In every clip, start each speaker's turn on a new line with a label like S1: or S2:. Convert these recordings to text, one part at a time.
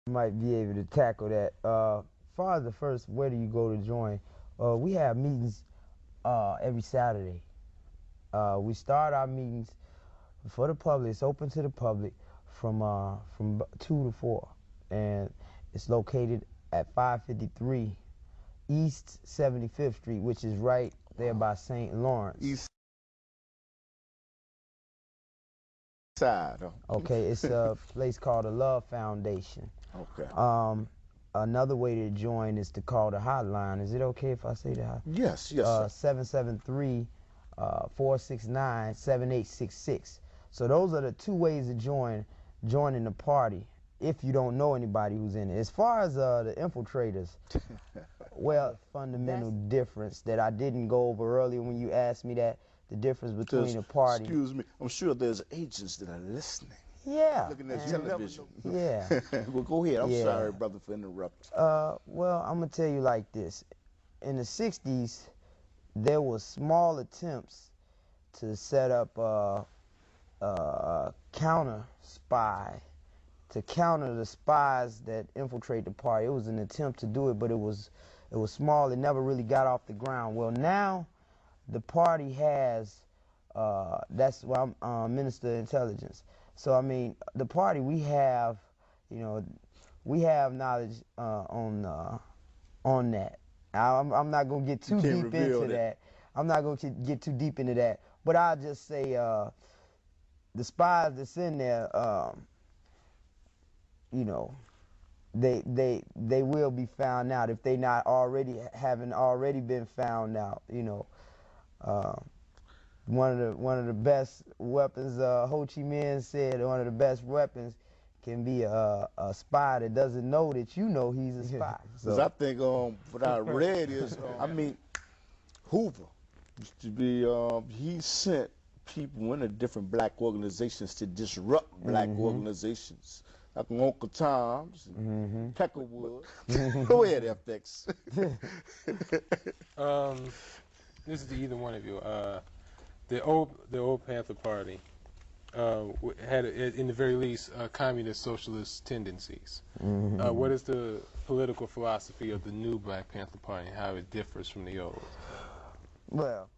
S1: Might be able to tackle that. As far as the first, where do you go to join? We have meetings every Saturday. We start our meetings for the public. It's open to the public from 2 to 4, and it's located at 553 East 75th Street, which is right there by St. Lawrence.
S2: East side.
S1: Okay, it's a place called the Love Foundation.
S2: Okay.
S1: Another way to join is to call the hotline. Is it okay if I say the hotline?
S2: Yes, yes, sir.
S1: 773-469-7866. So those are the two ways to joining the party if you don't know anybody who's in it. As far as the infiltrators, well, fundamental difference that I didn't go over earlier when you asked me that, the difference between the party.
S2: Excuse me, I'm sure there's agents that are listening.
S1: Yeah.
S2: Looking at television.
S1: Yeah.
S2: Well, go ahead. I'm sorry, brother, for interrupting.
S1: Well, I'm going to tell you like this. In the 60s, there were small attempts to set up a counter spy, to counter the spies that infiltrate the party. It was an attempt to do it, but it was small. It never really got off the ground. Well, now the party has, that's why I'm Minister of Intelligence. So, I mean, the party, we have, you know, we have knowledge on that. I'm not going to get too deep into that. I'm not going to get too deep into that. But I'll just say the spies that's in there, you know, they will be found out if they not haven't already been found out, you know. One of the best weapons, Ho Chi Minh said, one of the best weapons can be a spy that doesn't know that you know he's a spy.
S2: Because I think what I read is, I mean, Hoover used to be, he sent people into different black organizations to disrupt black organizations. Like Uncle Tom's and Peckerwood. Go ahead, FX.
S3: This is to either one of you. The old Panther Party had, in the very least, communist socialist tendencies. What is the political philosophy of the new Black Panther Party and how it differs from the old?
S1: Well,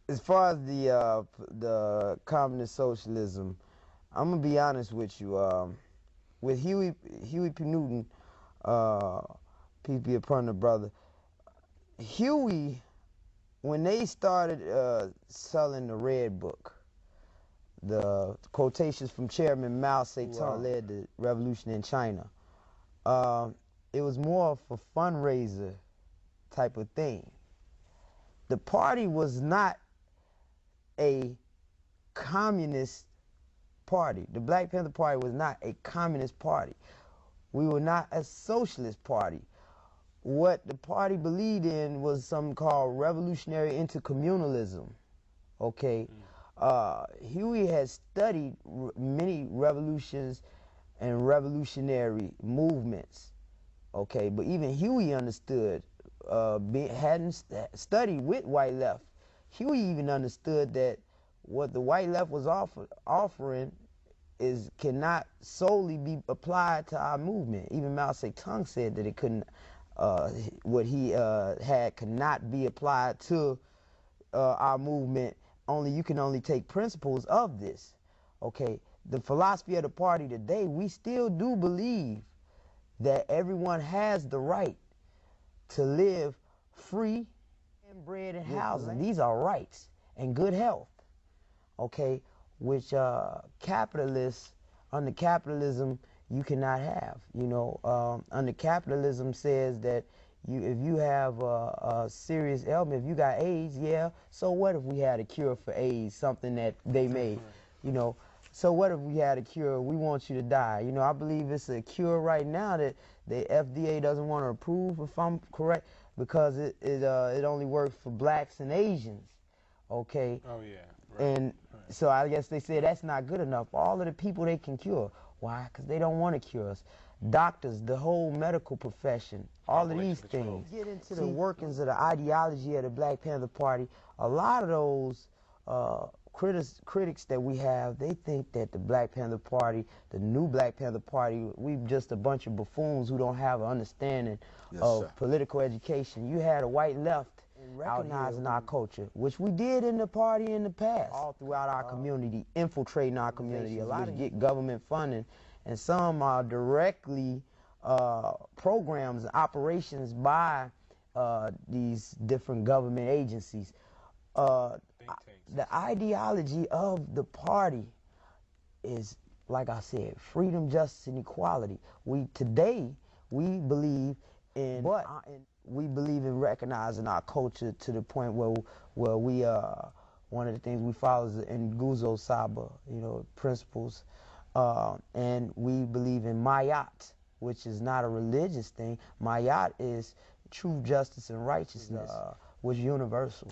S1: as far as the communist socialism, I'm gonna be honest with you. With Huey P. Newton, P.P. upon the brother, Huey, when they started selling the Red Book, the quotations from Chairman Mao Zedong led the revolution in China, it was more of a fundraiser type of thing. The party was not a communist party. The Black Panther Party was not a communist party. We were not a socialist party. What the party believed in was something called revolutionary intercommunalism. Okay, Huey has studied many revolutions and revolutionary movements. Okay, but even Huey understood, hadn't studied with white left. Huey even understood that what the white left was offering cannot solely be applied to our movement. Even Mao Zedong said that it couldn't. What he had cannot be applied to our movement. You can only take principles of this. Okay, the philosophy of the party today, we still do believe that everyone has the right to live free and bread and housing. These are rights and good health. Okay, which capitalists, under capitalism, you cannot have. You know, under capitalism says that if you have a serious ailment, if you got AIDS, yeah, so what if we had a cure for AIDS, something that they made, you know? So what if we had a cure? We want you to die. You know, I believe it's a cure right now that the FDA doesn't want to approve, if I'm correct, because it only works for blacks and Asians. Okay.
S3: Oh yeah. Right.
S1: And so I guess they say that's not good enough. All of the people they can cure. Why? Because they don't want to cure us. Doctors, the whole medical profession, all of these things. Get into the workings of the ideology of the Black Panther Party. A lot of those critics that we have, they think that the Black Panther Party, the new Black Panther Party, we just a bunch of buffoons who don't have an understanding of political education. You had a white left recognizing our culture, which we did in the party in the past, all throughout our community, infiltrating our community. A lot of get government funding, and some are directly programs and operations by these different government agencies. The ideology of the party is, like I said, freedom, justice, and equality. Today we believe in, we believe in recognizing our culture to the point where we one of the things we follow is the Nguzo Saba, principles, and we believe in Mayat, which is not a religious thing. Mayat is truth, justice, and righteousness, which is universal.